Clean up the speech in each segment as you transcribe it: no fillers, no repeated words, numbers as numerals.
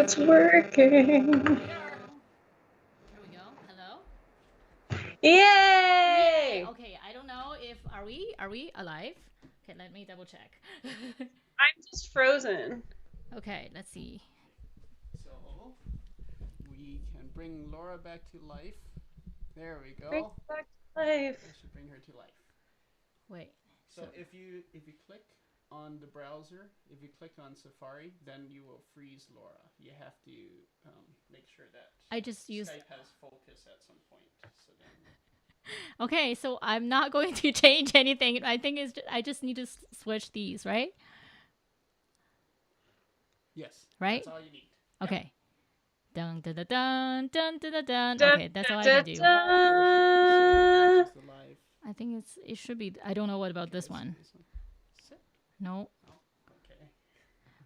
it's working. Here we go. Hello. Yay! Yay! Okay, I don't know if are we alive? Okay, let me double check. I'm just frozen. Okay, let's see. So we can bring Laura back to life. There we go. Bring back to life. I should bring her to life. Wait. So if you click on the browser, if you click on Safari, then you will freeze Laura. You have to make sure that I just used Skype has focus at some point. So then. Okay, so I'm not going to change anything. I think I just need to switch these, right? Yes. Right? That's all you need. Okay. Dun dun dun dun dun dun dun dun. Dun, Okay, that's all I dun, can do. dun. She's alive. I think it should be. I don't know what about this one. Sit. No. Oh, okay.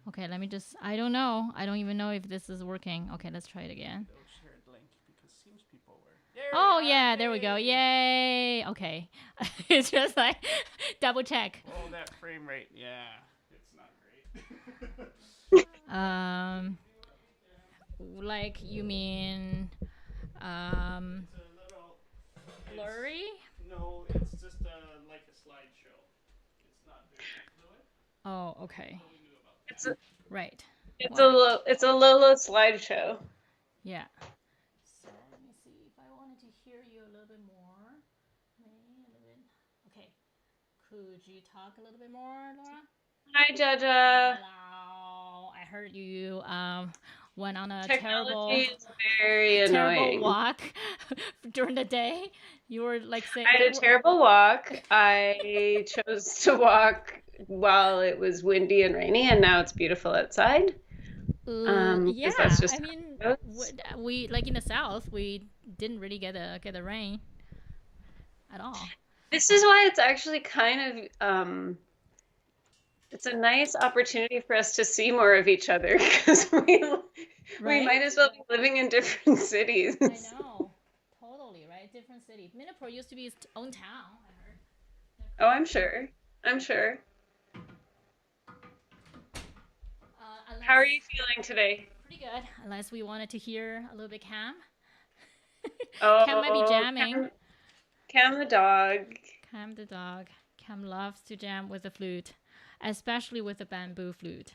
Okay, let me just. I don't know. I don't even know if this is working. Okay, let's try it again. Don't share the link because seems people were. Oh yeah, there we go. Yay. Okay. It's just like double check. Oh, that frame rate. Yeah, it's not great. Like you mean It's a little blurry? No, it's just like a slideshow. It's not very fluid. Oh, okay. We knew about that. It's a, Right. it's a Lolo slideshow. Yeah. So let me see if I wanted to hear you a little bit more. Maybe a little bit. Okay. Could you talk a little bit more, Laura? Hi, Jiajia. Hello. I heard you went on a Technology is very annoying. walk during the day. You were like saying I had a terrible walk. I chose to walk while it was windy and rainy, and now it's beautiful outside. yeah, That's just I mean, we like in the south, we didn't really get a rain at all. This is why it's actually kind of it's a nice opportunity for us to see more of each other because we Right? might as well be living in different cities. I know, totally, right? Different city. Minneapolis used to be its own town. I heard. Oh, I'm sure. I'm sure. How are you feeling today? Pretty good, unless we wanted to hear a little bit Cam. Oh, Cam might be jamming. Cam the dog. Cam the dog. Cam loves to jam with the flute, especially with the bamboo flute.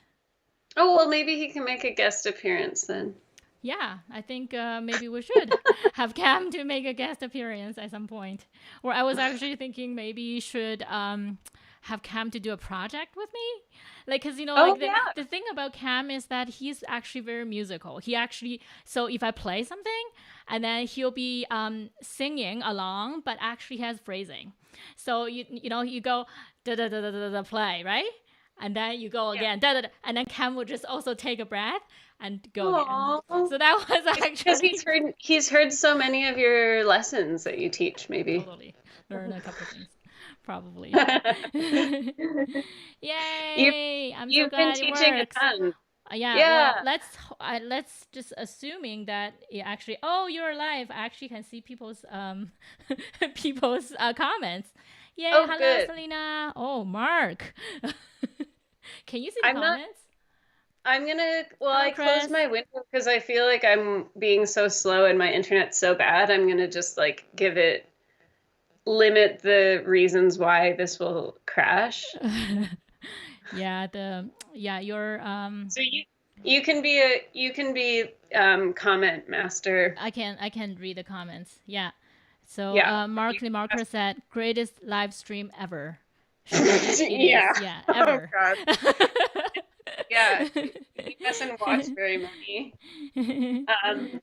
Oh, well, maybe he can make a guest appearance then. Yeah, I think maybe we should have Cam to make a guest appearance at some point. Or I was actually thinking maybe you should have Cam to do a project with me. Like, because, you know, Oh, like yeah. the thing about Cam is that he's actually very musical. He actually, so if I play something and then he'll be singing along, but actually has phrasing. So, you know, you go da da da da da da play, right? And then you go again, da da da, and then Cam will just also take a breath and go Aw. again. So that was Because actually he's heard so many of your lessons that you teach, maybe. totally learn a couple things, probably. Yay! I'm so You've been glad it teaching a works. ton. Yeah, Yeah. well, let's just assuming that it actually. Oh, you're alive. I actually can see people's people's comments. Yay! Oh, Hello, good. Selena. Oh, Mark. Can you see the I'm not- comments? Well, Hello, I closed Chris. my window because I feel like I'm being so slow and my internet's so bad. I'm gonna just like limit the reasons why this will crash. Yeah, your So you can be comment master. I can read the comments. Yeah. So Yeah. Mark Marker said greatest live stream ever. Sure, it Yeah. is. Yeah, ever. Oh, God. Yeah. He doesn't watch very many.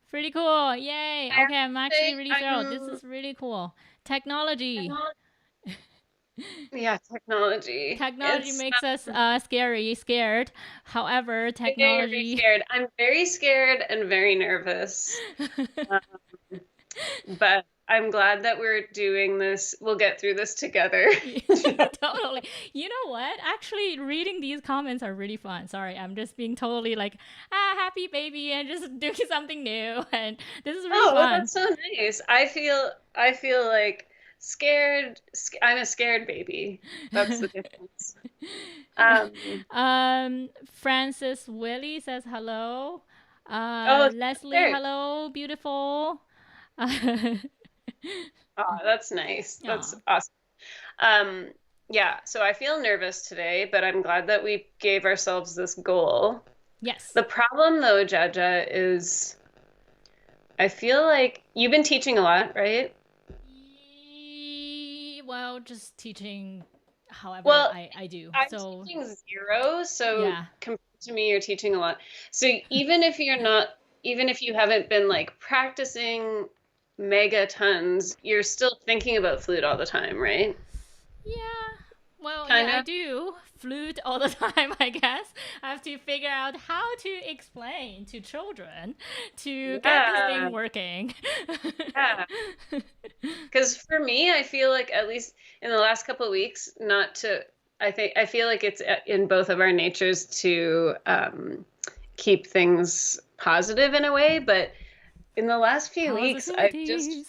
Pretty cool. Yay. I Okay, I'm actually really thrilled. This I'm- is really cool. Technology. Yeah, technology. Technology It's makes us scared. However, very technology scared. I'm very scared and very nervous. But I'm glad that we're doing this. We'll get through this together. Totally. You know what? Actually, reading these comments are really fun. Sorry, I'm just being totally like, happy baby, and just doing something new. And this is really Oh, well, fun. that's so nice. I feel like scared. I'm a scared baby. That's the difference. Francis Willie says hello. Oh, Leslie, there. hello, beautiful. Oh, that's nice. That's Yeah. awesome. Um, yeah, so I feel nervous today, but I'm glad that we gave ourselves this goal. Yes. The problem though, Jaja, is I feel like you've been teaching a lot, right? Well, just teaching however Well, I do. I'm So, teaching zero, so yeah. compared to me, you're teaching a lot. So even if you're not, even if you haven't been like practicing mega tons, you're still thinking about flute all the time, right? Yeah. Well, yeah, Kind I of. do flute all the time, I guess. I have to figure out how to explain to children to get this Yeah, thing working. yeah. Because for me, I feel like at least in the last couple of weeks, not to, I feel like it's in both of our natures to keep things positive in a way, but in the last few weeks, Positivities.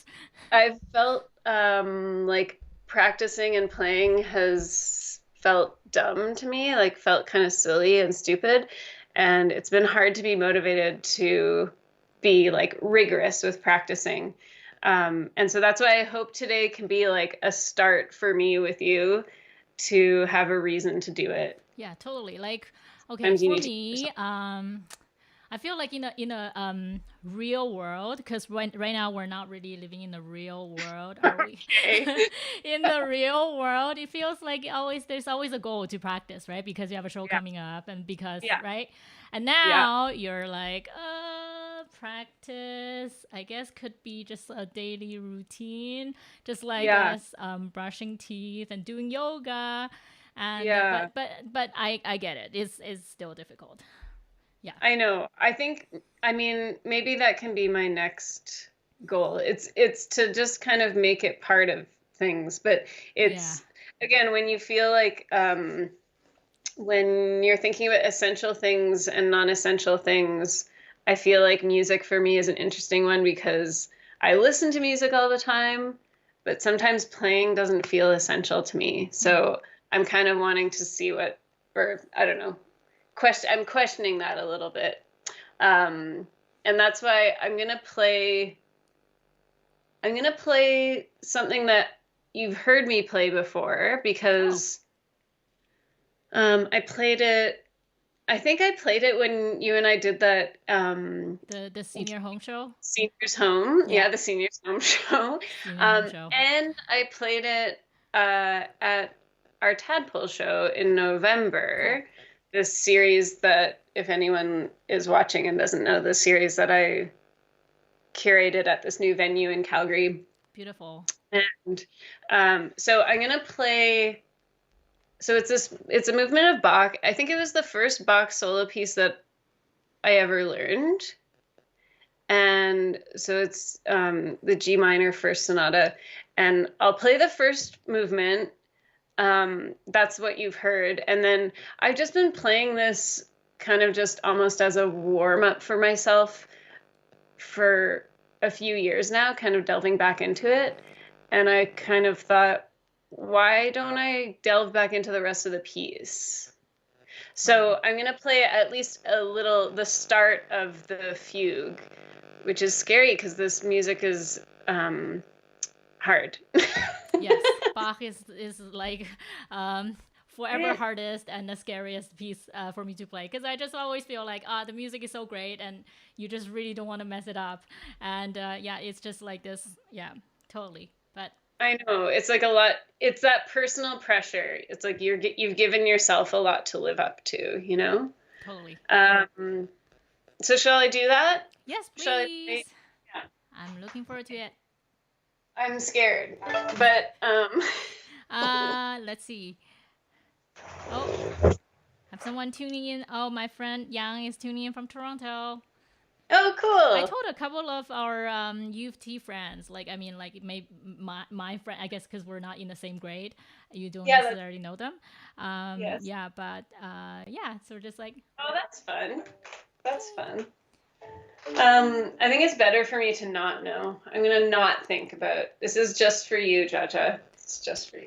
I've felt like practicing and playing has felt dumb to me, like felt kind of silly and stupid. And it's been hard to be motivated to be like rigorous with practicing. And so that's why I hope today can be like a start for me with you to have a reason to do it. Yeah, totally. Like, okay, Sometimes you for need to give me, yourself. I feel like in a real world, because right now we're not really living in the real world, are we? Okay. In the real world, it feels like always there's always a goal to practice, right? Because you have a show Yeah. coming up, and because Yeah. right, and Yeah. now you're like, practice. I guess could be just a daily routine, just like Yeah. us brushing teeth and doing yoga, and Yeah. but I get it. It's still difficult. Yeah. I know. I mean, maybe that can be my next goal. It's to just kind of make it part of things. But Yeah. it's again, when you feel like when you're thinking about essential things and non-essential things, I feel like music for me is an interesting one because I listen to music all the time, but sometimes playing doesn't feel essential to me. Hmm. So I'm kind of wanting to see what, or I don't know, I'm questioning that a little bit. And that's why I'm gonna play something that you've heard me play before Oh, because I played it. I think I played it when you and I did that the senior home show. seniors home. Yeah, Yeah, the seniors home show. senior home show. And I played it at our Tadpole show in Cool. November. This series that, if anyone is watching and doesn't know, the series that I curated at this new venue in Calgary. Beautiful. And so I'm gonna play. So it's a movement of Bach. I think it was the first Bach solo piece that I ever learned. And so it's the G minor first sonata. And I'll play the first movement. That's what you've heard. And then I've just been playing this kind of just almost as a warm up for myself for a few years now, kind of delving back into it. And I kind of thought, why don't I delve back into the rest of the piece? So Totally. I'm going to play at least a little, the start of the fugue, which is scary because this music is hard. Yes, Bach is like forever Yeah. hardest and the scariest piece for me to play because I just always feel like the music is so great and you just really don't want to mess it up. And yeah, it's just like this. Yeah, totally. But I know. It's like a lot. It's that personal pressure. It's like you've given yourself a lot to live up to, you know? totally. Um, so shall I do that? Yes, Shall I please. play? Yeah. I'm looking forward to it. I'm scared, but Let's see. Oh, have someone tuning in. Oh, my friend Yang is tuning in from Toronto. oh, I cool. told a couple of our U of T friends, like I mean, like maybe my friend, I guess, because we're not in the same grade, you don't Yeah, that's necessarily know them. yes. Yeah, but yeah, so just like Oh, that's fun. That's yay. fun. I think it's better for me to not know. I'm gonna not think about. This is just for you, Jaja. It's just for you.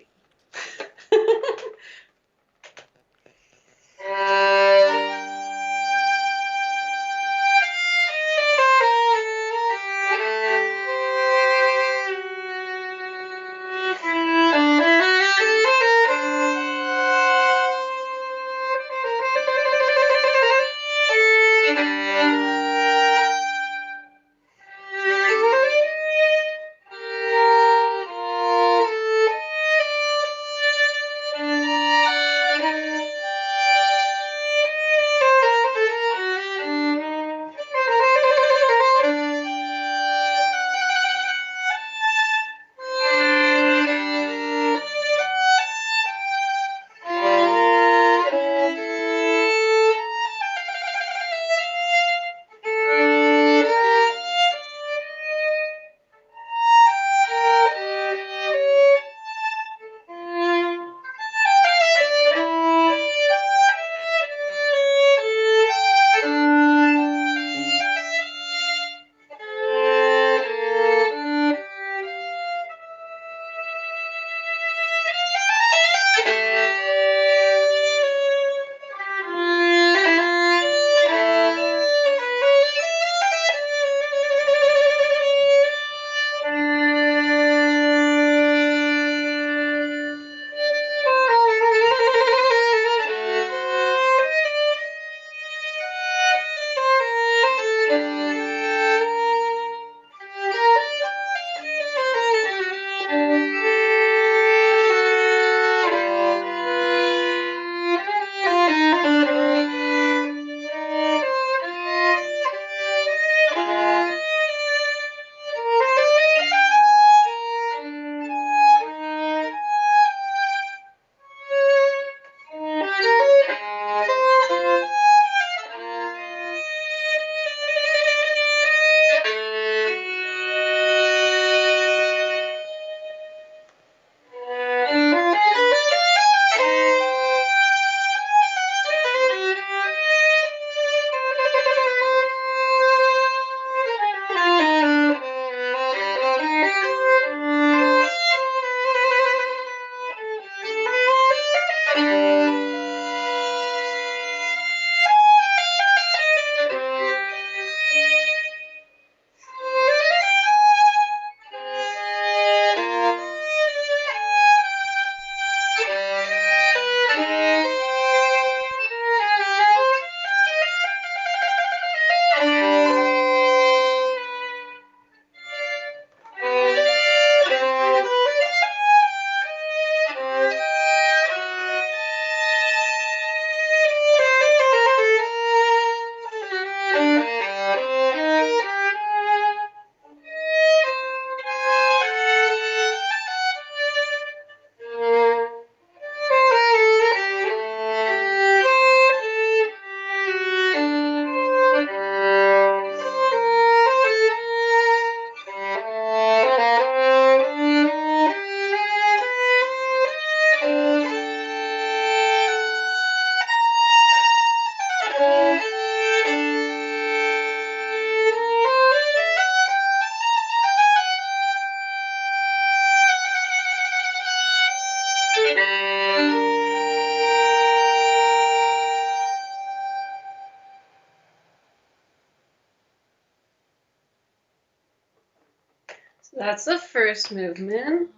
So that's the first movement.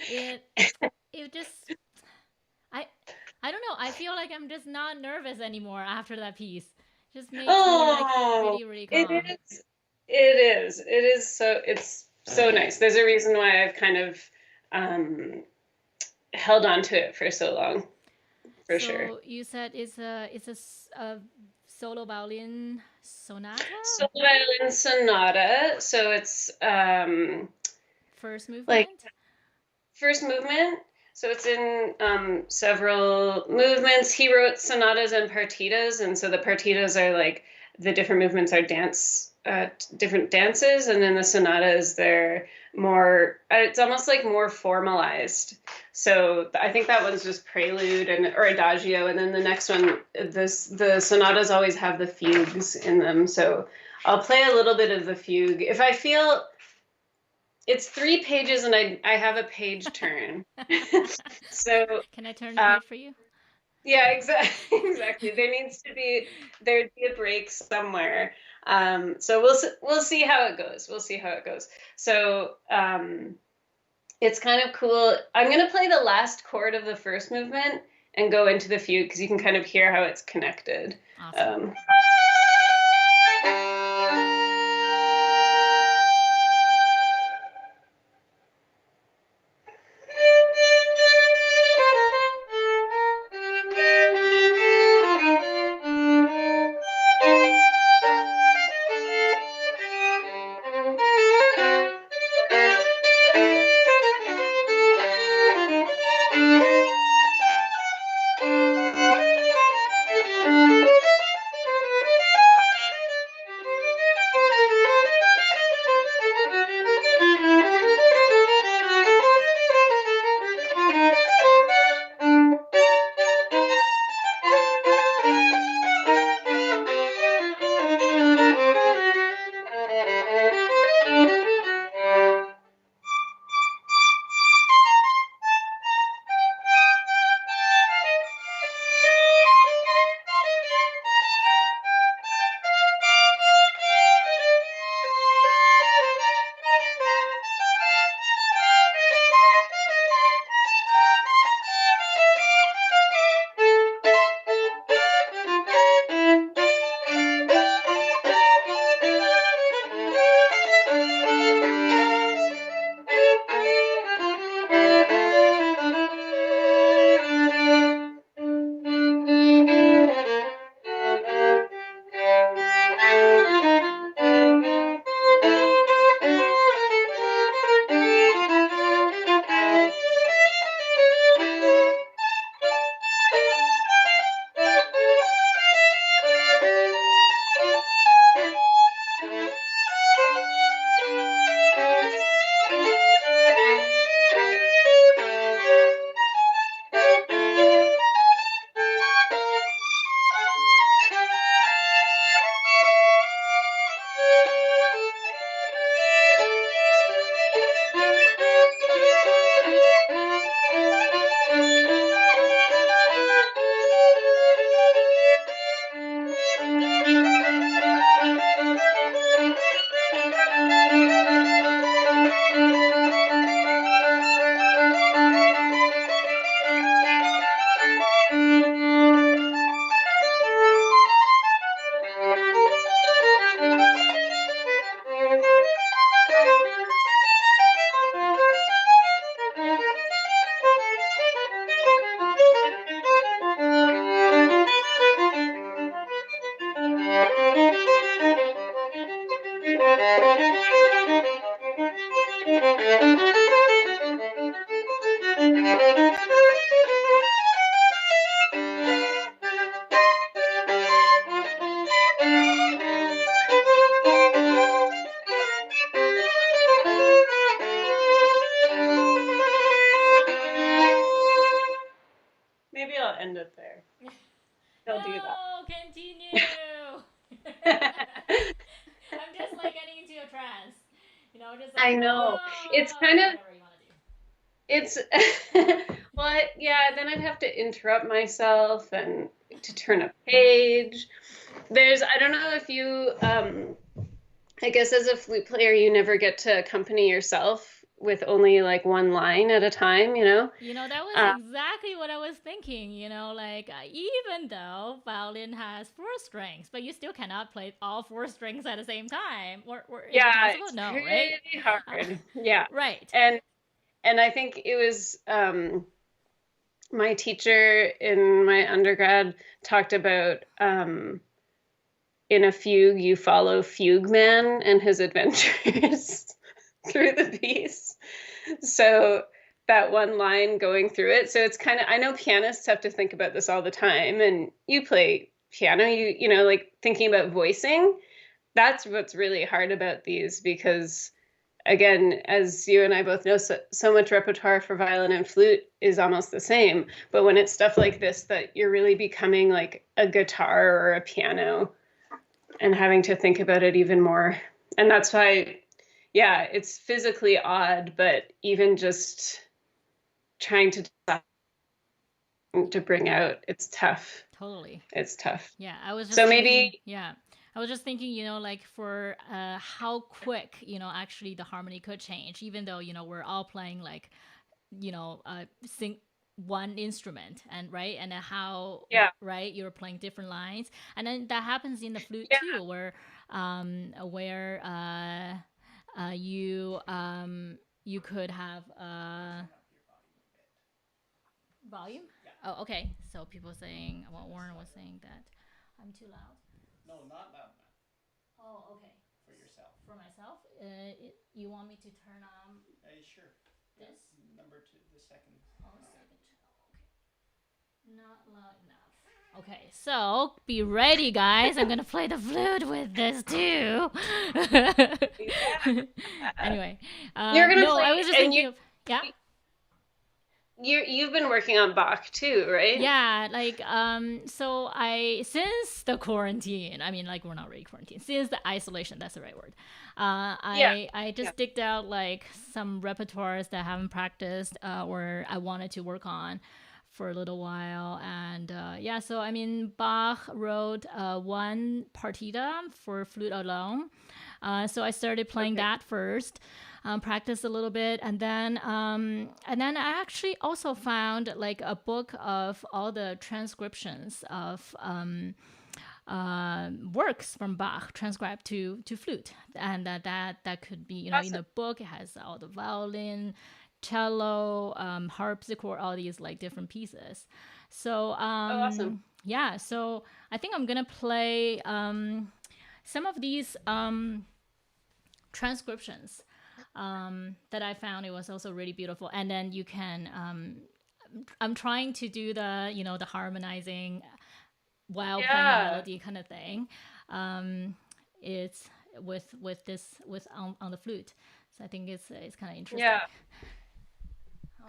It it just I I don't know. I feel like I'm just not nervous anymore after that piece. It just makes me like feel Oh, really, really it calm. is. It is. It is so, it's so nice. There's a reason why I've kind of um, held on to it for so long, for sure. So you said a solo violin sonata, So violin sonata. So it's first like movement. first movement. So it's in several movements. He wrote sonatas and partitas, and so the partitas are like the different movements are different dances, and then the sonatas they're more. It's almost like more formalized. So I think that one's just prelude and or adagio, and then the next one, the sonatas always have the fugues in them. So I'll play a little bit of the fugue if I feel it's 3 pages and I have a page turn. So Can I turn the um, page for you? yeah, exactly, exactly. There'd be a break somewhere. So we'll see how it goes. We'll see how it goes. So it's kind of cool. I'm gonna play the last chord of the first movement and go into the fugue because you can kind of hear how it's connected. Awesome. Um, Maybe I'll end it there. I'll do No, continue. that. I'm just like getting into a trance. Just like I know. It's kind of whatever you want to do. it's well, yeah, then I'd have to interrupt myself and to turn a page. There's I don't know I guess as a flute player, you never get to accompany yourself with only like one line at a time, you know? That was Uh, exactly what I was thinking. Like even though violin has four strings, but you still cannot play all four strings at the same time. Or is it yeah, possible? it's No, right? pretty Uh, hard. Yeah. right. And I think it was my teacher in my undergrad talked about in a fugue you follow Fugue Man and his adventures through the piece. So that one line going through it. So it's kind of, I know pianists have to think about this all the time, and you play piano, you know, like thinking about voicing. That's what's really hard about these because again, as you and I both know, so much repertoire for violin and flute is almost the same. But when it's stuff like this, that you're really becoming like a guitar or a piano and having to think about it even more. And that's why, yeah, it's physically odd, but even just trying to bring out, it's tough. Totally. It's tough. Yeah, I was just So thinking, maybe, yeah. I was just thinking, like for how quick, actually the harmony could change, even though, we're all playing like, sing one instrument and right and then how yeah, right you're playing different lines and then that happens in the flute yeah, too where you could have volume. Oh, okay. So people saying, well, Warren was saying that I'm too loud. No, not loud enough Oh, okay. for yourself. For myself, you want me to turn on Sure. this? Number two, the second. Oh, second. Okay. Not loud enough. Okay, so be ready, guys. I'm gonna play the flute with this too. yeah. Anyway, You're gonna no, play, I was just and thinking of yeah. you've been working on Bach too, right? Yeah, like so I since the quarantine, I mean like we're not really quarantine, since the isolation, that's the right word. Yeah, I yeah. just digged out like some repertoires that I haven't practiced or I wanted to work on for a little while and yeah, so I mean Bach wrote one partita for flute alone. So I started playing Okay. that first, practiced a little bit, and then I actually also found like a book of all the transcriptions of works from Bach transcribed to flute, and that could be in Awesome. the book it has all the violin, cello, harpsichord, all these like different pieces. So Oh, awesome. yeah, so I think I'm gonna play some of these transcriptions that I found. It was also really beautiful. And then you can, I'm trying to do the, the harmonizing while playing the Yeah. melody kind of thing. It's with on the flute. So I think it's kind of interesting. Yeah.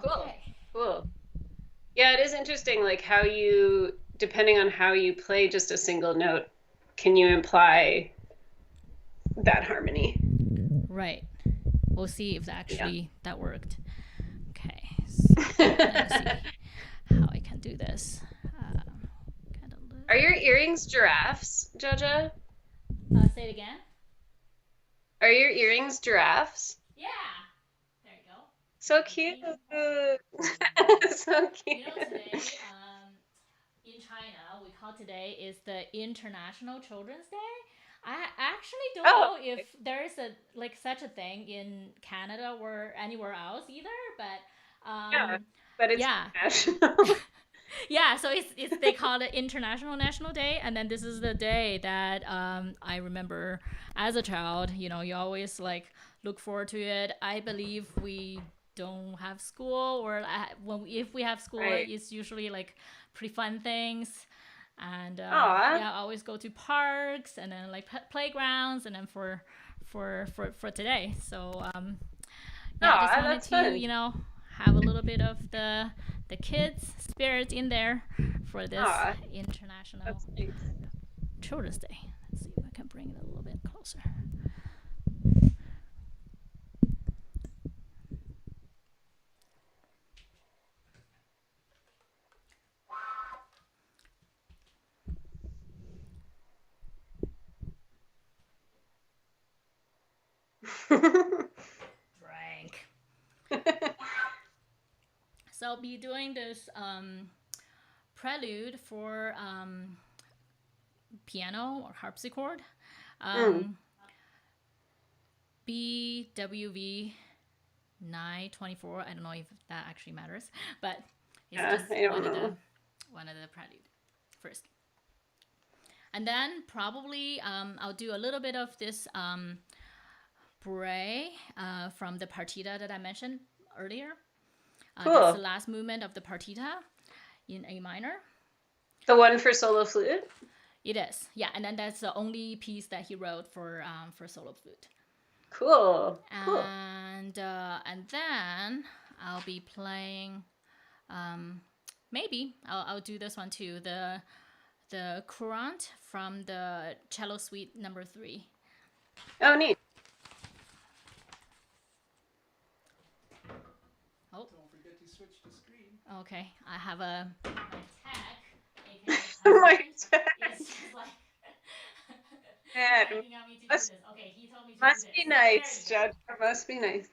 Cool. Okay. Cool. Yeah, it is interesting, like how you, depending on how you play just a single note, can you imply that harmony? Right. We'll see if Yeah. actually that worked. Okay. So let me see how I can do this. Are your earrings giraffes, Jaja? Say it again. Are your earrings giraffes? Yeah. There you go. So cute. So Today cute. in China, we call today is the International Children's Day. I actually don't Oh, know if there's a like such a thing in Canada or anywhere else either, but yeah, but it's yeah. international. Yeah, so it's they call it International National Day, and then this is the day that I remember as a child. You always like look forward to it. I believe we don't have school, or if we have school, Right. it's usually like pretty fun things. And Aw. yeah, I always go to parks and then like playgrounds, and then for today. So yeah, I just Aw, wanted that's to fun. have a little bit of the kids spirit in there for this Aw, International that's nice. Children's Day. Let's see if I can bring it a little bit closer. Drink. So I'll be doing this prelude for piano or harpsichord. BWV 924. I don't know if that actually matters, but it's just one of the prelude first. And then probably I'll do a little bit of this bray from the partita that I mentioned earlier. Cool. That's the last movement of the partita in A minor. The one for solo flute? It is, yeah. And then that's the only piece that he wrote for solo flute. Cool. And then I'll be playing. Maybe I'll do this one too. The courant from the cello suite number 3. Oh, neat. Oh. Don't forget to switch the screen. Okay, I have my tech. My tech. It's just like Man, typing out me to do this. Okay, he told me to do must this. be nice, Judge. Must be nice.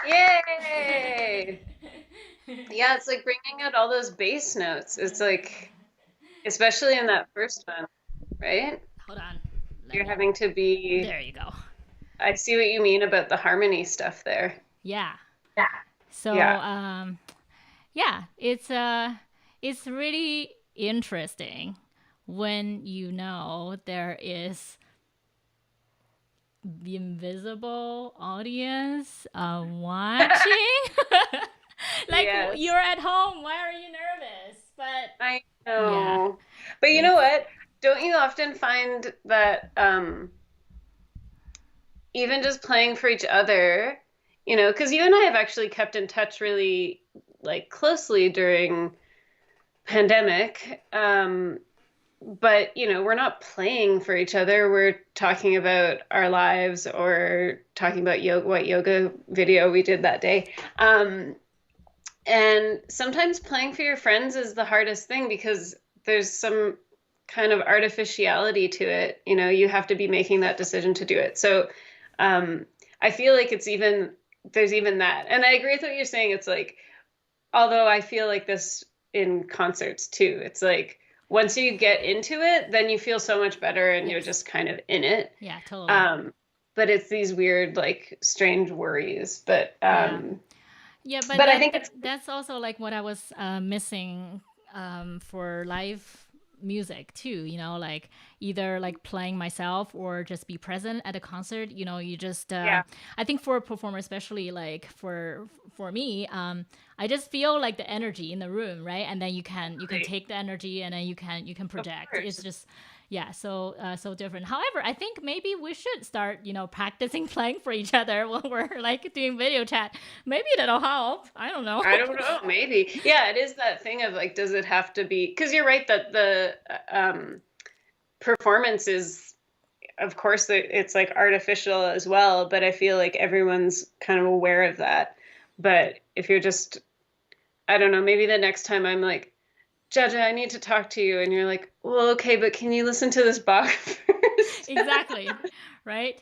Yay! Yeah, it's like bringing out all those bass notes. It's like, especially in that first one, right? Hold on. You're having to be. There you go. I see what you mean about the harmony stuff there. Yeah. Yeah. So yeah, it's really interesting when you know there is the invisible audience watching. Like Yes. you're at home, why are you nervous? But I know. Yeah. But you know what? Don't you often find that even just playing for each other, you know, because you and I have actually kept in touch really like closely during pandemic. But you know, we're not playing for each other. We're talking about our lives or talking about what yoga video we did that day. And sometimes playing for your friends is the hardest thing because there's some kind of artificiality to it. You know, you have to be making that decision to do it. So I feel like there's even that. And I agree with what you're saying. It's like, although I feel like this in concerts too, it's like once you get into it, then you feel so much better and you're just kind of in it. Yeah, totally. But it's these weird, like strange worries. But yeah, but I think that's also like what I was missing for live music too, you know, like either like playing myself or just be present at a concert, you know, you just I think for a performer, especially like for me, I just feel like the energy in the room, right? And then you can take the energy and then you can project. It's just so different. However, I think maybe we should start, you know, practicing playing for each other when we're like doing video chat. Maybe that'll help. I don't know. Maybe. Yeah, it is that thing of like, does it have to be? Because you're right that the performance is, of course, it's like artificial as well. But I feel like everyone's kind of aware of that. But if you're just, I don't know, maybe the next time I'm like, Jiajia, I need to talk to you. And you're like, well, okay, but can you listen to this Bach first? Exactly. Right.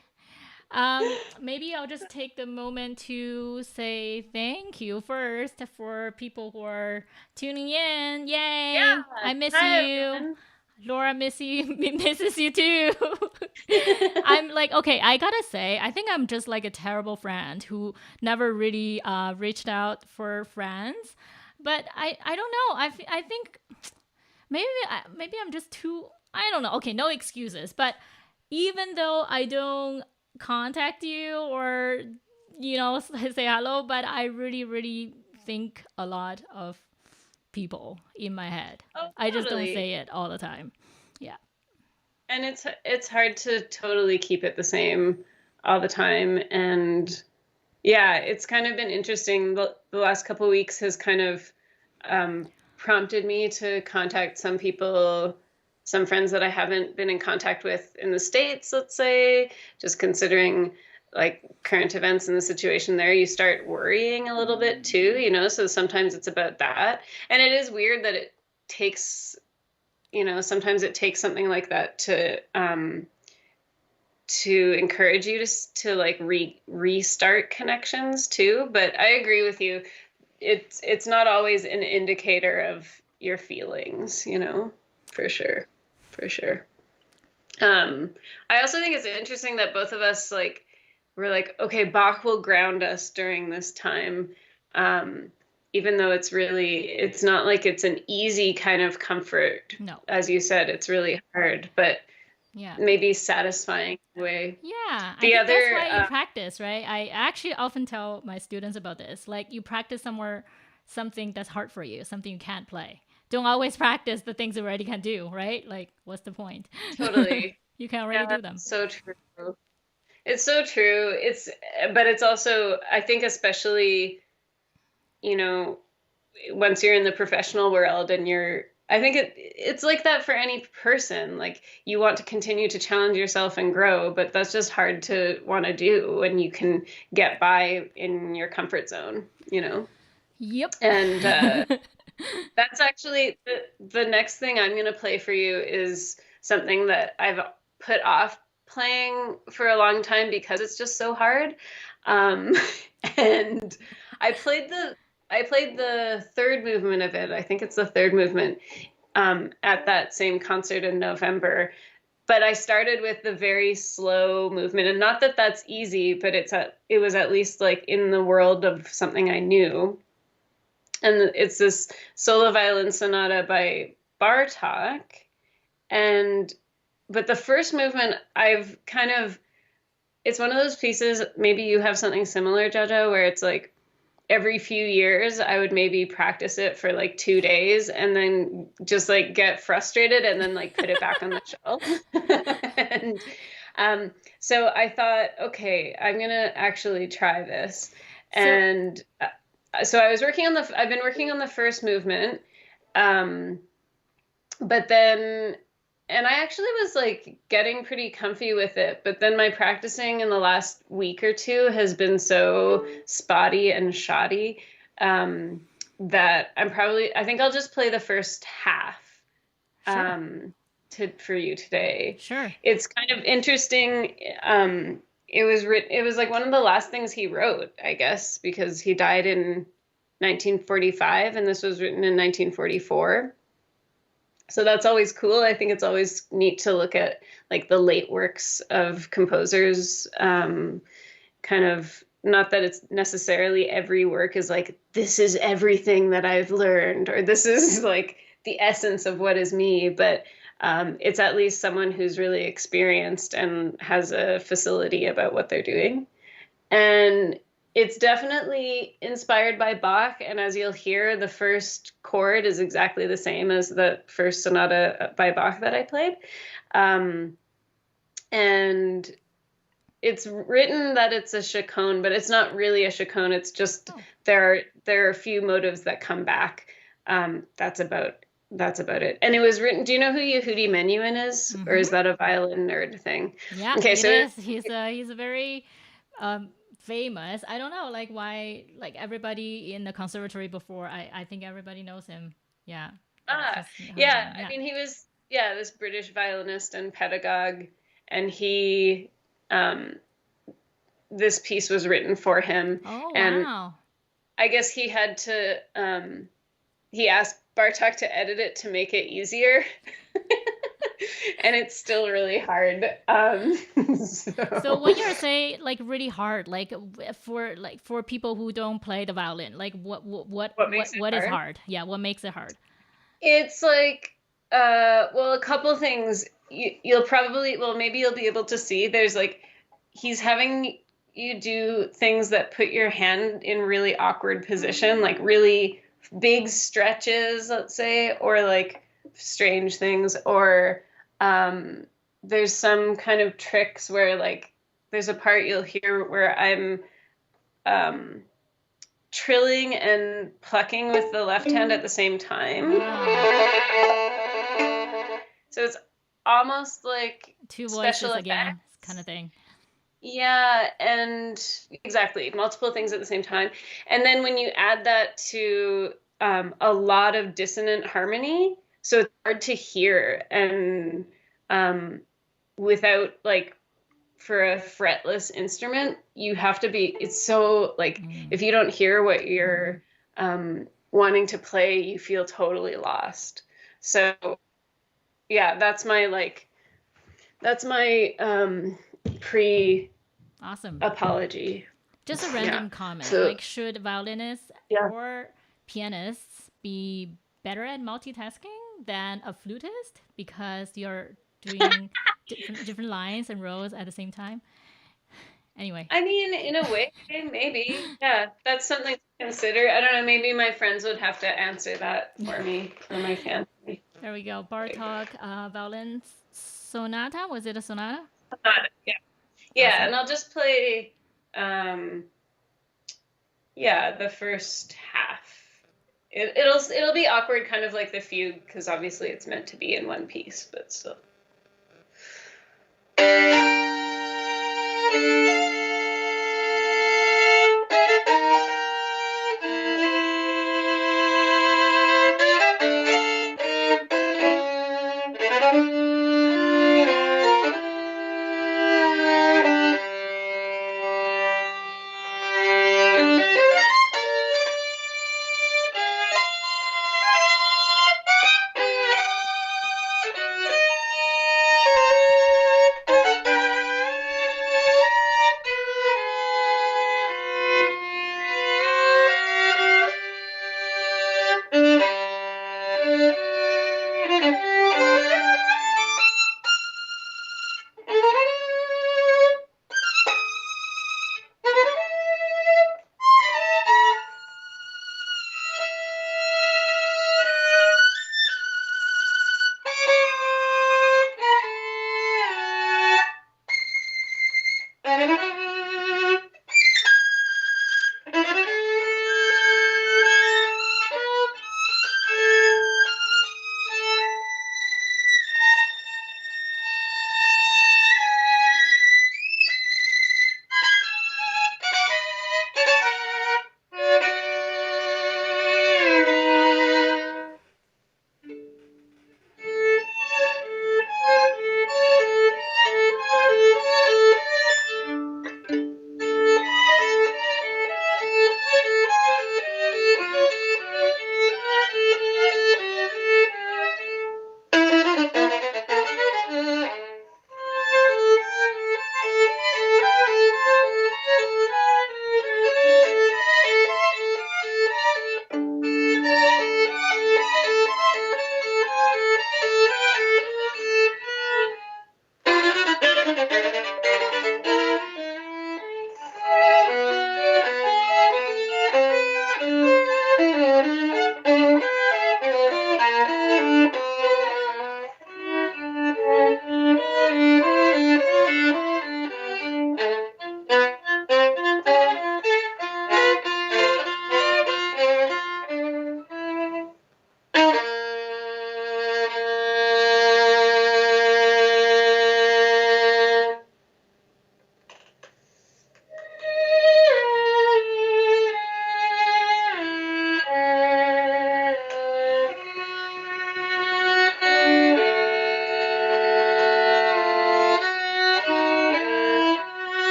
Maybe I'll just take the moment to say thank you first for people who are tuning in. Yay! Yeah, I miss hi, you. everyone. Laura misses you too. I'm like, okay, I gotta say, I think I'm just like a terrible friend who never really reached out for friends. But I don't know. I think maybe I'm just too, I don't know. Okay, no excuses. But even though I don't contact you or, you know, say hello, but I really, really think a lot of people in my head. Oh, I just don't totally. say it all the time. Yeah. And it's hard to totally keep it the same all the time. And yeah, it's kind of been interesting. The last couple of weeks has kind of prompted me to contact some people, some friends that I haven't been in contact with in the States, let's say, just considering like current events and the situation there, you start worrying a little bit too, you know, so sometimes it's about that. And it is weird that it takes, you know, sometimes it takes something like that to encourage you to like restart connections too. But I agree with you. It's not always an indicator of your feelings, you know, for sure. For sure. I also think it's interesting that both of us like we're like, okay, Bach will ground us during this time. Even though it's not like it's an easy kind of comfort. No. As you said, it's really hard, but yeah, maybe satisfying in a way. Yeah, I The think other, that's why you practice, right? I actually often tell my students about this. Like you practice something that's hard for you, something you can't play. don't always practice the things you already can do, right? Like, what's the point? Totally. You can already Yeah, do them. so true. It's so true. But it's also, I think, especially, you know, once you're in the professional world and I think it's like that for any person. Like you want to continue to challenge yourself and grow, but that's just hard to want to do when you can get by in your comfort zone, you know? Yep. And that's actually the next thing I'm going to play for you is something that I've put off playing for a long time because it's just so hard. Um, and I played the third movement of it. I think it's the third movement at that same concert in November. But I started with the very slow movement, and not that that's easy, but it was at least like in the world of something I knew. And it's this solo violin sonata by Bartok. But the first movement, it's one of those pieces, maybe you have something similar, Jiajia, where it's like every few years I would maybe practice it for like 2 days and then just like get frustrated and then like put it back on the shelf. And so I thought, okay, I'm gonna actually try this. And so I've been working on the first movement, but then, and I actually was like getting pretty comfy with it, but then my practicing in the last week or two has been so spotty and shoddy, that I think I'll just play the first half, for you today. Sure. It's kind of interesting. It was like one of the last things he wrote, I guess, because he died in 1945 and this was written in 1944. So that's always cool. I think it's always neat to look at like the late works of composers, kind of, not that it's necessarily every work is like, this is everything that I've learned, or this is like the essence of what is me, but it's at least someone who's really experienced and has a facility about what they're doing. And it's definitely inspired by Bach. And as you'll hear, the first chord is exactly the same as the first sonata by Bach that I played. And it's written that it's a chaconne, but it's not really a chaconne. It's just there are a few motives that come back. That's about it. And it was written. Do you know who Yehudi Menuhin is, or is that a violin nerd thing? Yeah, okay, it is. He's a very famous. I don't know, like why, like everybody in the conservatory before. I think everybody knows him. Yeah. Yeah. I mean, he was this British violinist and pedagogue, and he this piece was written for him. Oh, and wow. I guess he had to he asked Bartok to edit it to make it easier. And it's still really hard. So when you're saying like really hard, like for people who don't play the violin, like what is hard? Yeah, what makes it hard? It's like well, a couple things. You'll probably, well, maybe you'll be able to see. There's like he's having you do things that put your hand in really awkward position, like really big stretches, let's say, or like strange things, or there's some kind of tricks where like there's a part you'll hear where I'm trilling and plucking with the left hand at the same time. So it's almost like two voices again kind of thing. Yeah, and exactly, multiple things at the same time. And then when you add that to a lot of dissonant harmony, so it's hard to hear, and without like, for a fretless instrument, you have to be, it's so like, if you don't hear what you're wanting to play, you feel totally lost. So yeah, that's my awesome apology. Just a random comment. So, like, should violinists or pianists be better at multitasking than a flutist because you're doing different lines and rows at the same time? Anyway, I mean, in a way, maybe. Yeah, that's something to consider. I don't know. Maybe my friends would have to answer that for me, or my family. There we go. Bartok, violin sonata. Was it a sonata? Yeah, yeah, Awesome. and I'll just play, yeah, the first half. It'll be awkward, kind of like the fugue, because obviously it's meant to be in one piece, but still.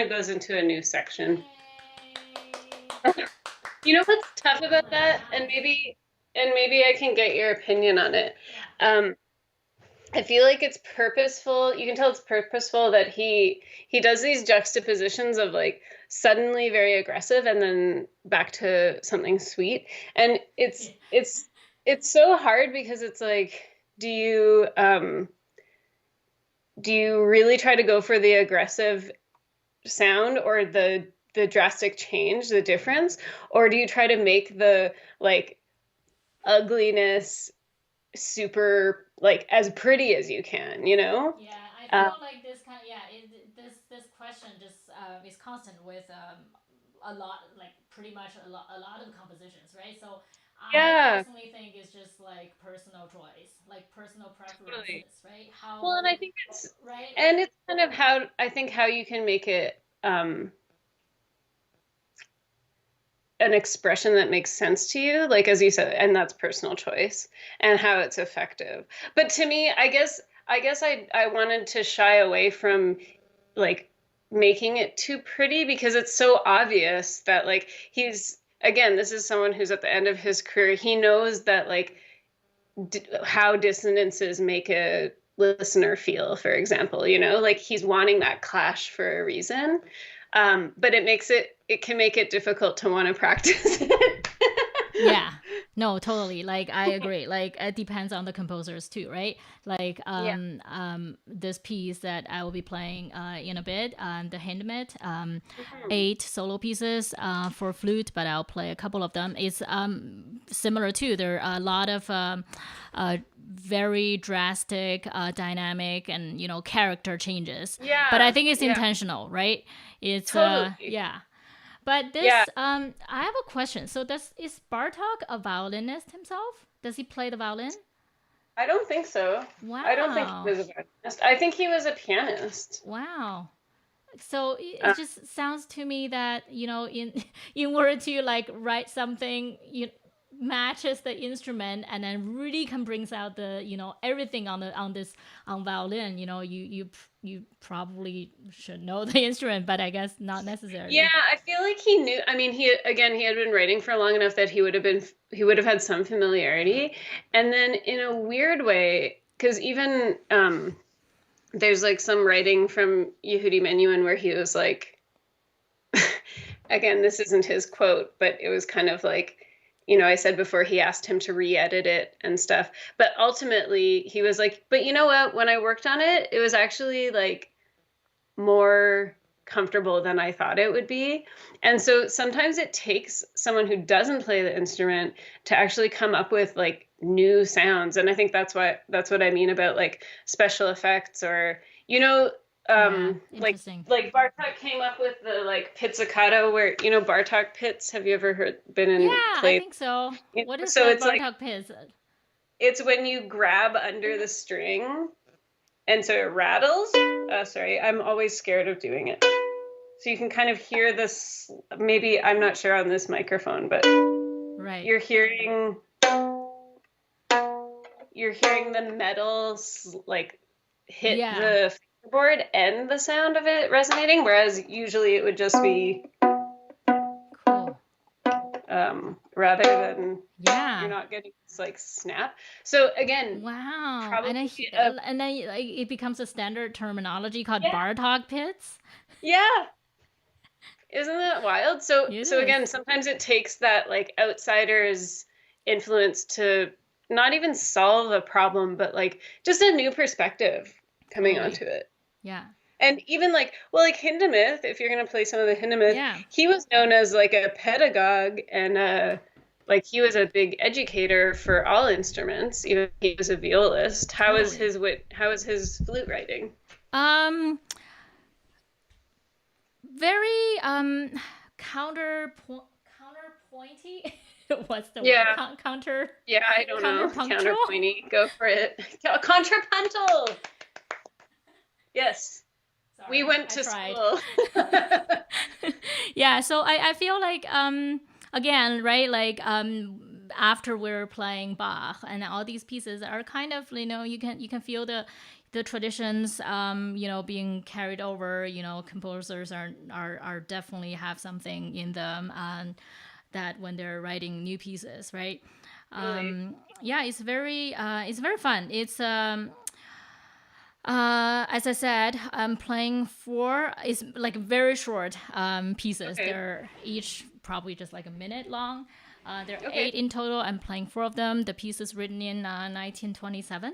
of goes into a new section. You know what's tough about that? And maybe I can get your opinion on it. I feel like it's purposeful. You can tell it's purposeful that he does these juxtapositions of like suddenly very aggressive and then back to something sweet. And it's so hard because it's like, do you really try to go for the aggressive sound or the drastic change, the difference, or do you try to make the like ugliness super like as pretty as you can, you know? Yeah, I feel like this kind of, this question just is constant with a lot, like pretty much a lot of compositions, right? So I Yeah, personally think it's just like personal choice, like personal totally. preferences, right? How, Well, and I think right? it's kind of how I think how you can make it an expression that makes sense to you, like as you said, and that's personal choice and how it's effective. But to me, I wanted to shy away from like making it too pretty because it's so obvious that like he's again, this is someone who's at the end of his career. He knows that like how dissonances make a listener feel, for example, you know, like he's wanting that clash for a reason. But it can make it difficult to want to practice it. Yeah. No, totally. Like I agree. Like it depends on the composers too, right? Like Yeah. this piece that I will be playing in a bit, the Hindemith, Mhm. 8 solo pieces for flute, but I'll play a couple of them. It's similar too. There are a lot of very drastic, dynamic, and character changes. But I Yeah. think it's Yeah. intentional, right? It's Totally. yeah. But Yeah. this, I have a question. So, is Bartok a violinist himself? Does he play the violin? I don't think so. I don't think he Wow, was a violinist. I think he was a pianist. wow. So Uh, it just sounds to me that in in order to like write something matches the instrument and then really can brings out the everything on violin. You probably should know the instrument, but I guess not yeah, necessarily. I feel like he knew. I mean, he had been writing for long enough that he would have had some familiarity, and then in a weird way, because even there's like some writing from Yehudi Menuhin where he was like, again, this isn't his quote, but it was kind of like, I said before he asked him to re-edit it and stuff. But ultimately he was like, but you know what? When I worked on it, it was actually like more comfortable than I thought it would be. And so sometimes it takes someone who doesn't play the instrument to actually come up with like new sounds. And I think that's what I mean about like special effects or Yeah, like interesting. Bartok came up with the like pizzicato where Bartok pits. Have you ever been Yeah, in I played? think so. What is So the it's like Bartok Piz? it's when you grab under the string and so it rattles. Sorry, I'm always scared of doing it. So you can kind of hear this. Maybe I'm not sure on this microphone, but Right. you're hearing the metal like hit Yeah. the fingerboard and the sound of it resonating, whereas usually it would just be Cool. rather than you're Yeah. not getting this like snap. So again, Wow. And then probably a like, it becomes a standard terminology called yeah, Bartok pits. yeah. Isn't that wild? So It so is. again, sometimes it takes that like outsider's influence to not even solve a problem, but like just a new perspective coming Totally. onto it. Yeah. And even like, well, like Hindemith, if you're gonna play some of the Hindemith, Yeah. he was known as like a pedagogue and like he was a big educator for all instruments. Even he was a violist. Totally. How is his flute writing? Um very counterpointy. What's the word? Yeah, yeah, I don't know. Counterpunctual? Counterpointy, go for it. Contrapuntal. Yes, we Sorry, went I to tried. school. Yeah, so I feel like again, right, like after we're playing Bach and all these pieces are kind of, you can feel the traditions, being carried over. Composers are definitely have something in them, and that when they're writing new pieces, right? Really? Yeah, it's very fun. It's as I said, I'm playing four. It's like very short pieces. Okay. They're each probably just like a minute long. There are Okay. 8 in total. I'm playing 4 of them. The piece is written in 1927.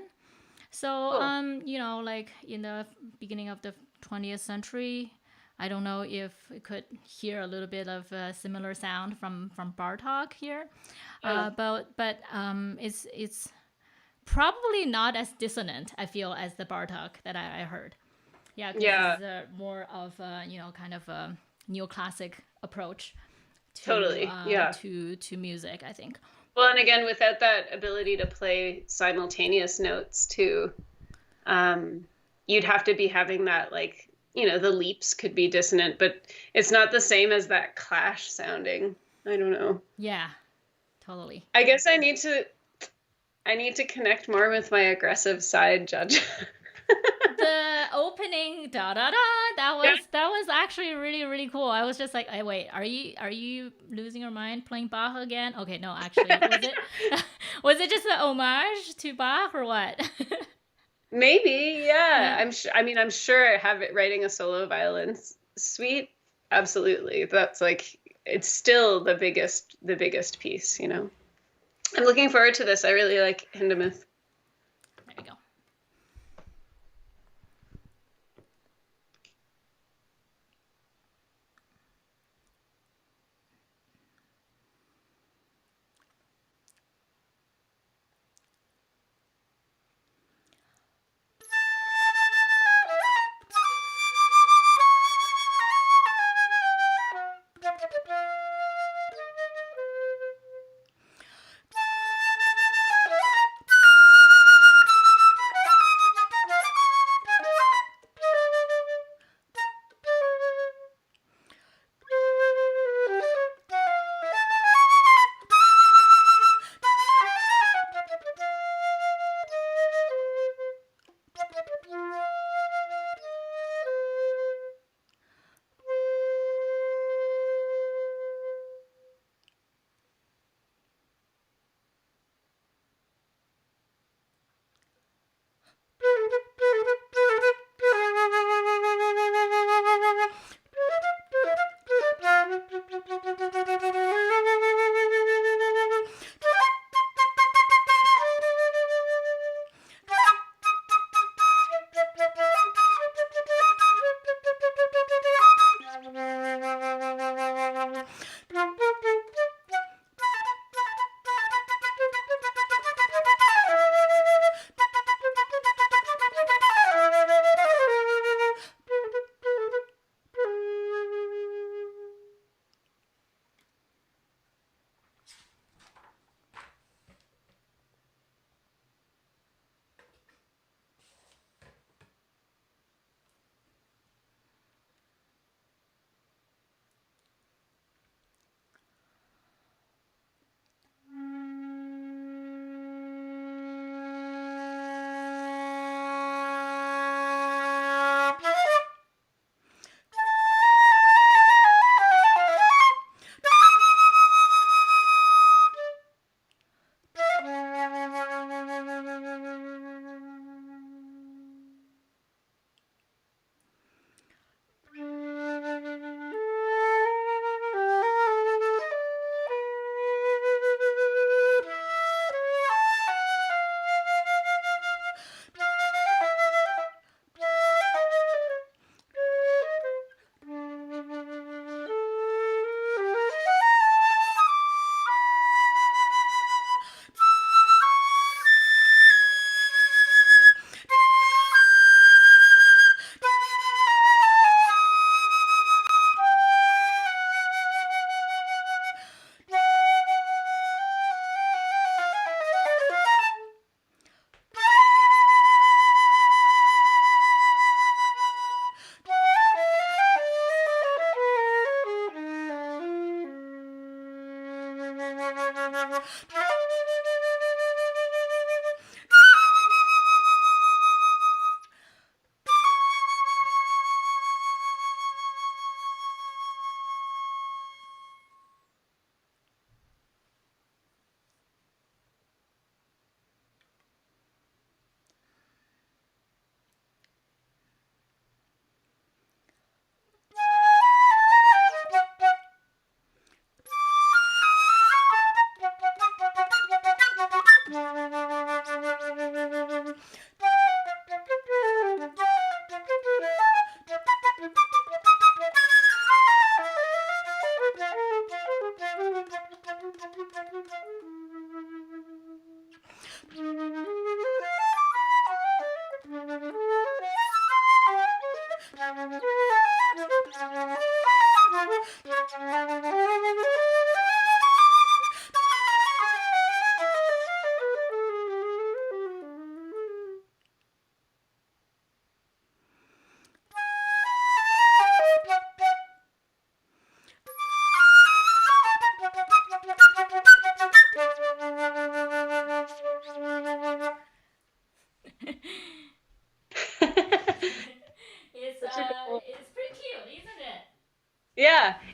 So, Cool. like in the beginning of the 20th century, I don't know if we could hear a little bit of a similar sound from Bartok here, Yeah. but it's probably not as dissonant, I feel, as the Bartok that I heard. Yeah, because Yeah. it's more of a, kind of a neoclassic approach Totally. Yeah. to music, I think. Well, and again, without that ability to play simultaneous notes too, you'd have to be having that like, the leaps could be dissonant, but it's not the same as that clash sounding. I don't know. Yeah, totally. I guess I need to connect more with my aggressive side, Judge. The opening da da da, that was actually really really cool. I was just like, hey, wait, are you losing your mind playing Bach again? Okay, no, actually, was it was it just an homage to Bach or what? Maybe, yeah. Yeah. I'm sure writing a solo violin suite. Absolutely. That's like it's still the biggest piece. I'm looking forward to this. I really like Hindemith. There you go.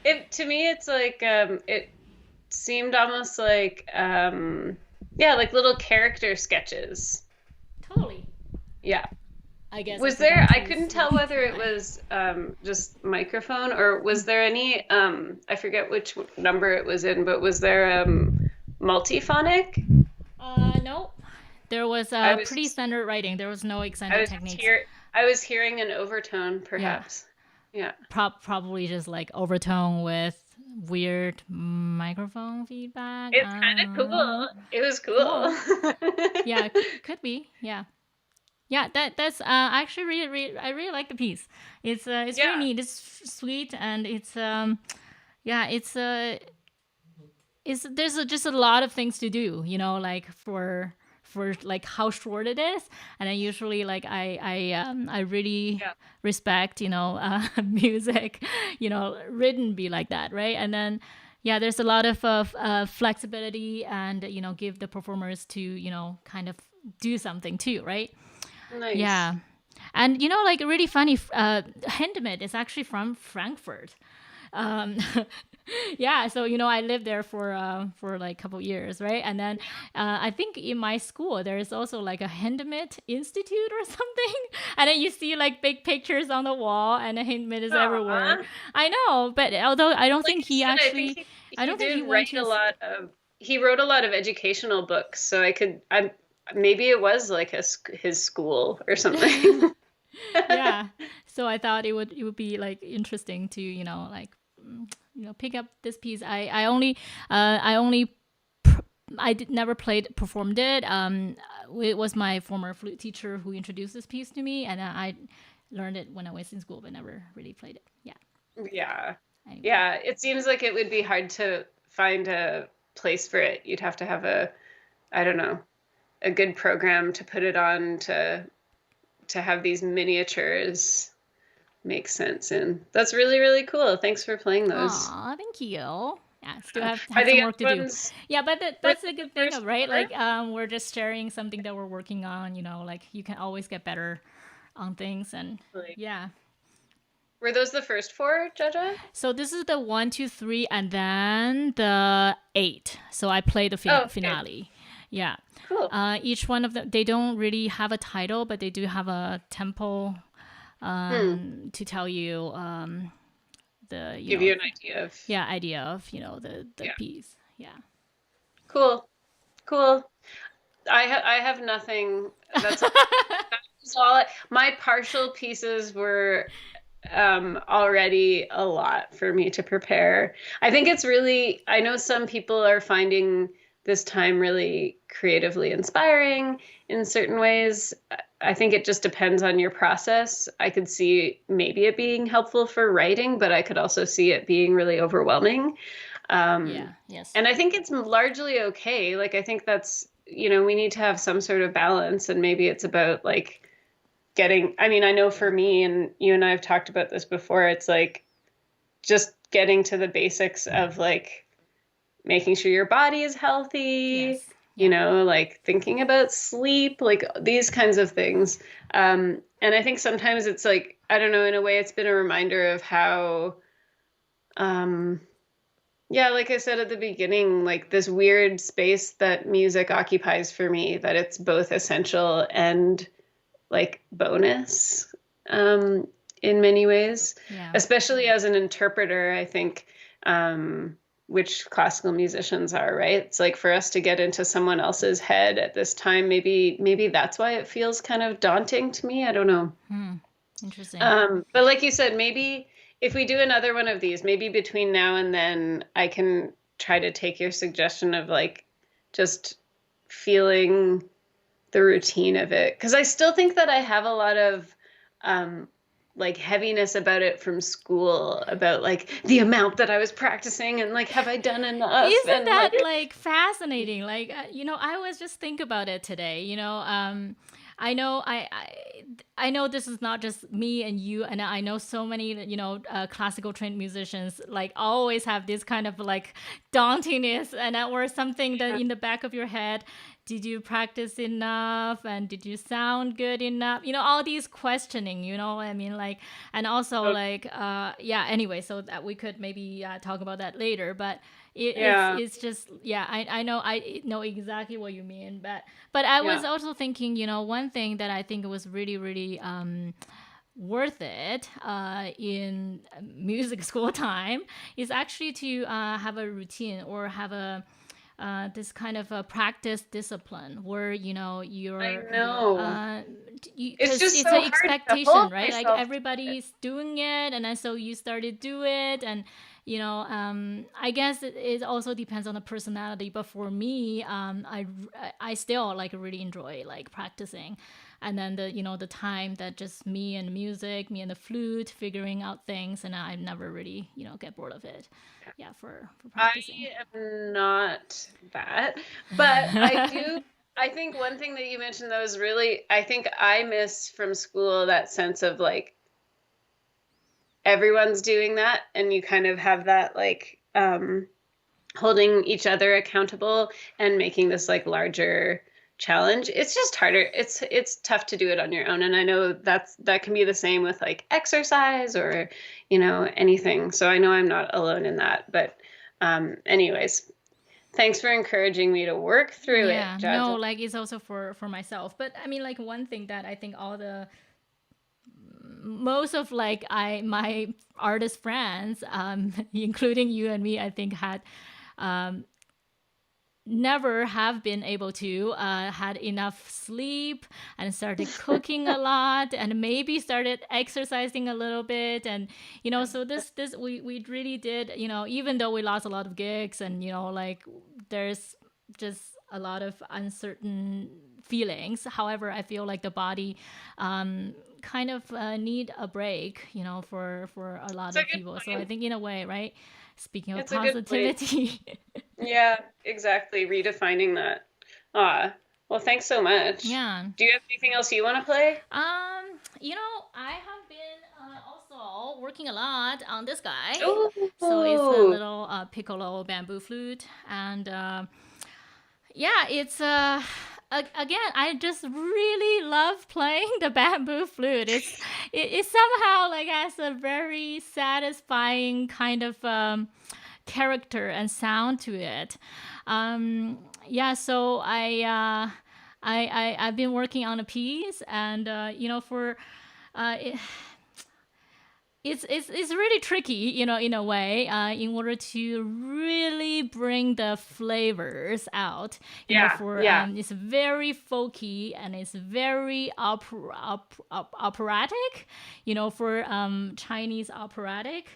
It to me, it's like it seemed almost like yeah, like little character sketches. Totally. Yeah. I guess I Was there, forgot I to couldn't tell sleep. whether it was just microphone or was there any I forget which number it was in, but was there multiphonic? No, there was I a pretty was standard writing. There was no I extended was just techniques. here I was hearing an overtone Yeah, perhaps. Yeah. probably just like overtone with weird microphone feedback. It's I kind of don't know. cool. It was Cool. cool. Yeah, could be. Yeah. Yeah, that's I actually I really like the piece. It's really Yeah. neat. It's sweet and it's yeah, it's there's just a lot of things to do, you know, like for like how short it is. And I usually like I really Yeah. respect, you know, music, you know, written be like that, right? And then yeah, there's a lot of flexibility and you know give the performers to you know kind of do something too, right? Nice. Yeah. And you know, like really funny, Hindemith is actually from Frankfurt. Um, yeah, so you know, I lived there for like a couple years, right? And then I think in my school there is also like a Hindemith Institute or something, and then you see like big pictures on the wall, and Hindemith is everywhere. Aw. I know, but although I don't Like think you he said, I think actually, I he don't think he did went write to. a lot of he wrote a lot of educational books, so I maybe it was like his school or something. Yeah, so I thought it would be like interesting to you know like you know pick up this piece. I only never played performed it. It was my former flute teacher who introduced this piece to me, and I learned it when I was in school, but never really played it. Yeah. Yeah. Anyway. Yeah, it seems like it would be hard to find a place for it. You'd have to have I don't know, a good program to put it on to have these miniatures make sense in. That's really, really cool. Thanks for playing those. Aw, thank you. Yeah, still Are have some the work to other do. ones Yeah, but were that's they a the good thing, first right? four? Like, we're just sharing something that we're working on. You know, like you can always get better on things, and Like, yeah. were those the first four, Jaja? So this is the one, two, three, and then the eight. So I play the Oh, okay. finale. Yeah. Cool. Each one of them, they don't really have a title, but they do have a tempo Hmm. to tell you the you Give know you an idea of yeah idea of you know the yeah. piece. Yeah. Cool. Cool. I have nothing. That's all. My partial pieces were already a lot for me to prepare. I think it's really, I know some people are finding this time really creatively inspiring in certain ways. I think it just depends on your process. I could see maybe it being helpful for writing, but I could also see it being really overwhelming. Yeah. Um, Yes. and I think it's largely okay. Like, I think that's, you know, we need to have some sort of balance, and maybe it's about like getting, I mean, I know for me, and you and I have talked about this before, it's like just getting to the basics of like making sure your body is healthy, Yes. you Yeah. know, like thinking about sleep, like these kinds of things. And I think sometimes it's like, I don't know, in a way, it's been a reminder of how, um, yeah, like I said at the beginning, like this weird space that music occupies for me, that it's both essential and like bonus in many ways, Yeah. especially as an interpreter. I think which classical musicians are, right? It's like for us to get into someone else's head at this time, maybe that's why it feels kind of daunting to me. I don't know. Hmm. Interesting. But like you said, maybe if we do another one of these, maybe between now and then, I can try to take your suggestion of like just feeling the routine of it. Because I still think that I have a lot of um, like heaviness about it from school, about like the amount that I was practicing and like, have I done enough? Isn't And like, that like fascinating? Like you know, I was just think about it today. You know, I know I know this is not just me and you, and I know so many you know classical trained musicians like always have this kind of like dauntingness and or something that in the back of your head did you practice enough, and did you sound good enough, all these questioning, I mean, like, and also Oh, like yeah, anyway, so that we could maybe talk about that later, but yeah. it's just, yeah, I know exactly what you mean, but I was Yeah. also thinking, one thing that I think was really really worth it in music school time is actually to have a routine, or have a this kind of a practice discipline where I you're know. It's because just it's so an hard to expectation, hold right? Like myself to it. everybody's doing it, and then so you started to do it, and I guess it also depends on the personality. But for me, I still like really enjoy like practicing, and then the time that just me and music, me and the flute, figuring out things, and I never really get bored of it. Yeah, for I practicing. am not that, but I think one thing that you mentioned though is really, I think I miss from school that sense of like everyone's doing that and you kind of have that like holding each other accountable and making this like larger challenge. It's just harder. It's tough to do it on your own. And I know that can be the same with like exercise or, anything. So I know I'm not alone in that. But anyways, thanks for encouraging me to work through it, Yeah, no, Jaja. like it's also for myself. But I mean, like one thing that I think all the most of like my artist friends, including you and me, I think had never have been able to had enough sleep, and started cooking a lot, and maybe started exercising a little bit, and so this we really did, even though we lost a lot of gigs, and like there's just a lot of uncertain feelings. However, I feel like the body kind of need a break, for a lot It's a of good people. So I point. think in a way, right, speaking of It's a good point. positivity. Yeah, exactly. Redefining that. Ah, well, thanks so much. Yeah. Do you have anything else you want to play? I have been also working a lot on this guy. So it's a Oh, little piccolo bamboo flute, and yeah, it's again, I just really love playing the bamboo flute. It somehow like has a very satisfying kind of character and sound to it. Yeah, so I've been working on a piece, and for it, it's really tricky, in a way, in order to really bring the flavors out. yeah, For yeah. it's very folky, and it's very operatic. For Chinese operatic.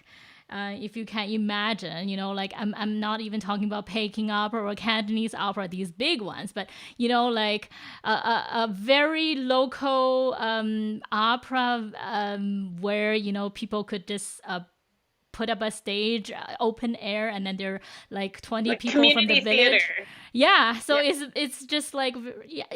If you can imagine, like I'm not even talking about Peking opera or Cantonese opera, these big ones, but like a very local opera where people could just put up a stage, open air, and then there are like 20 Like people from the community theater. village. Yeah, so Yeah. it's just like, yeah,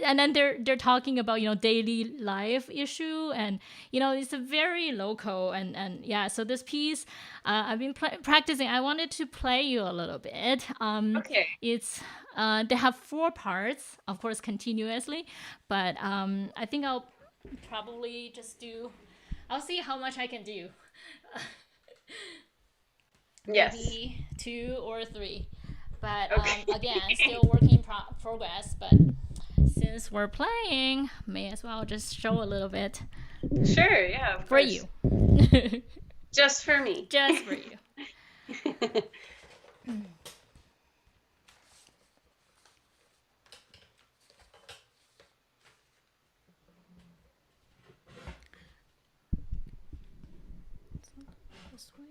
and then they're talking about daily life issue, and it's a very local, and yeah. So this piece, I've been practicing. I wanted to play you a little bit. Okay. It's they have 4 parts, of course, continuously, but I think I'll probably just do. I'll see how much I can do. Yes. Maybe 2 or 3. But again, Okay. still working in progress. But since we're playing, may as well just show a little bit Sure. Yeah, of for course. you. Just for me. Just for you. This way.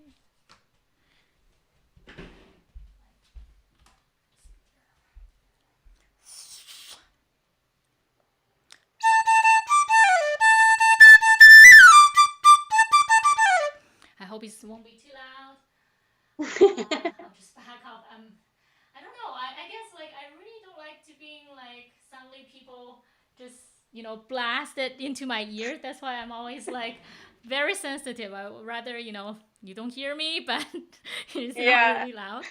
I hope it won't be too loud. I'll just back up. I don't know. I guess like I really don't like to being like suddenly people just blast it into my ear. That's why I'm always like very sensitive. I would rather you don't hear me, but it's not Yeah. really loud.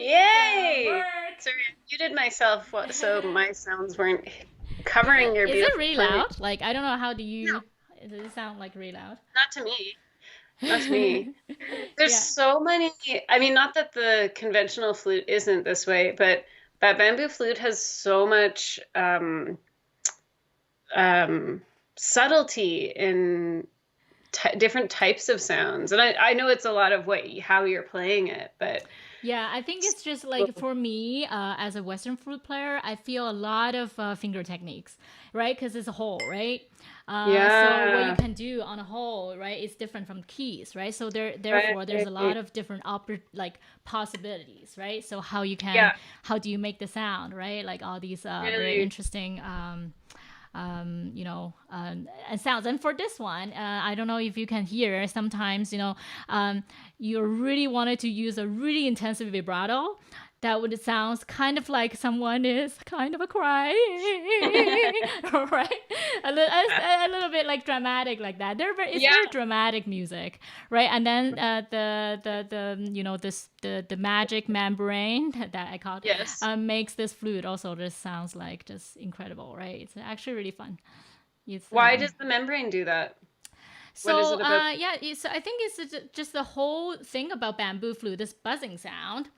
Yay! Work. Sorry, I muted myself so my sounds weren't covering your Is beautiful it really playing. loud? Like, I don't know, how do No, you, does it sound like really loud? not to me. Not to me. There's Yeah. so many. I mean, not that the conventional flute isn't this way, but that bamboo flute has so much um, subtlety in different types of sounds. And I know it's a lot of how you're playing it, but Yeah, I think it's just like for me, as a Western flute player, I feel a lot of finger techniques, right? Because it's a whole, right? So what you yeah, can do on a whole, right, is different from keys, right? So therefore, there's a lot right. of different like possibilities, right? So Yeah, how do you make the sound, right? Like all these very really. interesting and sounds. And for this one, I don't know if you can hear sometimes, you really wanted to use a really intensive vibrato. That would sound kind of like someone is kind of a crying, right? A little bit like dramatic like that. It's Yeah, very dramatic music, right? And then the magic membrane that I called yes. makes this flute also just sounds like just incredible, right? It's actually really fun. It's Why does the membrane do that? What is so it about? yeah, I think it's just the whole thing about bamboo flute, this buzzing sound.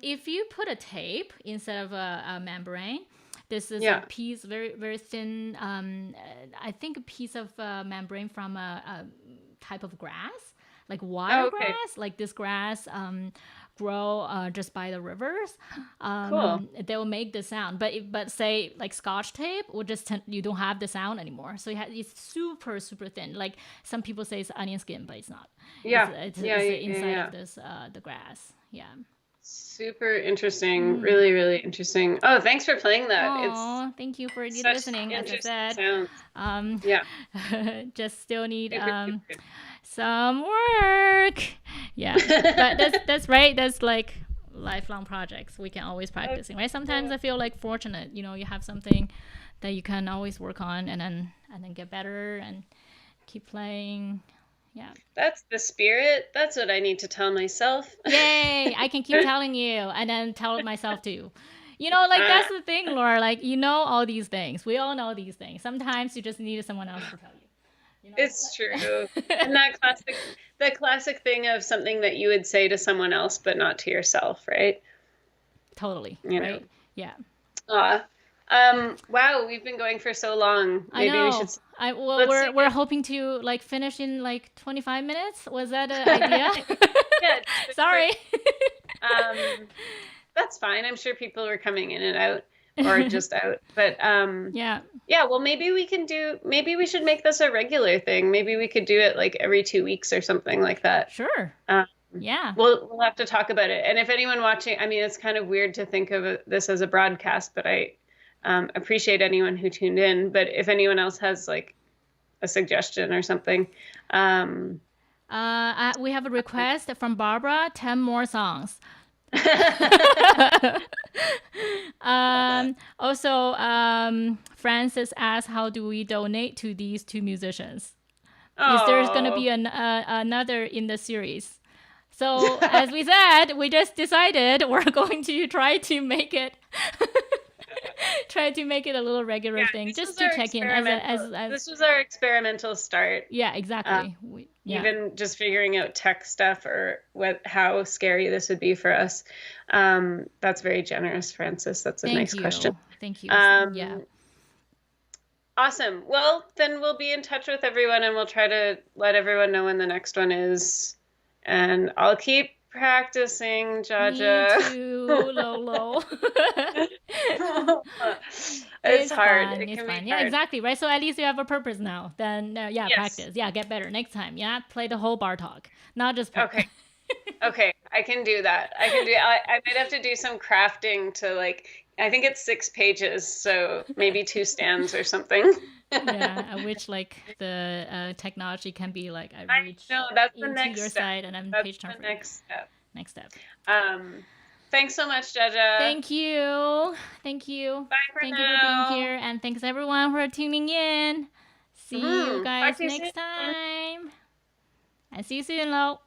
If you put a tape instead of a membrane, this is a Yeah. piece, very very thin. I think a piece of membrane from a type of grass, like Oh, okay. watergrass, like this grass grow just by the rivers. Cool. They will make the sound, but say like Scotch tape will just you don't have the sound anymore. So it's super super thin. Like some people say it's onion skin, but it's not. Yeah. It's the Yeah, inside yeah. of this the grass. Yeah. Super interesting. Really, really interesting. Oh, thanks for playing that. It's Oh, thank you for such listening. As I interesting said, sounds. um, Yeah. just still need Super, super. some work. Yeah, but that's right. That's like lifelong projects. We can always Oh, practicing, right? Sometimes cool. I feel like fortunate. You have something that you can always work on, and then get better and keep playing. Yeah. That's the spirit. That's what I need to tell myself. Yay! I can keep telling you and then tell myself too. Like Uh, that's the thing, Laura. Like all these things. We all know these things. Sometimes you just need someone else to tell you. it's true. And the classic thing of something that you would say to someone else, but not to yourself, right? Totally, You know. right? Yeah. Aw. Wow, we've been going for so long. I Maybe we should, know. Well, let's see. we're hoping to like finish in like 25 minutes. Was that an idea? Yeah, just a Sorry. quick, um, that's fine. I'm sure people were coming in and out or just out. But Yeah. yeah, well, maybe we should make this a regular thing. Maybe we could do it like every 2 weeks or something like that. Sure. Um, Yeah. we'll have to talk about it. And if anyone watching, I mean, it's kind of weird to think of this as a broadcast, but I appreciate anyone who tuned in. But if anyone else has like a suggestion or something, um, We have a request from Barbara. 10 more songs. Also, Francis asked, how do we donate to these two musicians? Is there's going to oh, be another in the series? So, as we said, we just decided we're going to try to make it a little regular yeah, thing, this just was to our check in as this was our experimental start. yeah, Um, exactly. Yeah. Even just figuring out tech stuff or how scary this would be for us. That's very generous, Francis. That's a Thank nice you. question. Thank you. Yeah. Um, awesome. Well, then we'll be in touch with everyone and we'll try to let everyone know when the next one is. And I'll keep practicing, Me Jaja. too, Lolo. It's It's hard. fun. It It's can be fun. Yeah, hard. exactly. Right. So at least you have a purpose now. Then yeah, Yes. practice. Yeah, get better next time. Yeah, play the whole Bartok, not just part. Okay. Okay. I can do that. I might have to do some crafting to like, I think it's 6 pages, so maybe 2 stands or something. Yeah, I wish like the technology can be like I I reach know that's the into next your step. side and then That's page turn the for you. next step. Next step. Um, thanks so much, Jaja. Thank you. Thank you. Bye for Thank you for being now. here and thanks everyone for tuning in. See you Talk guys to you next soon. time. and see you soon, Lo.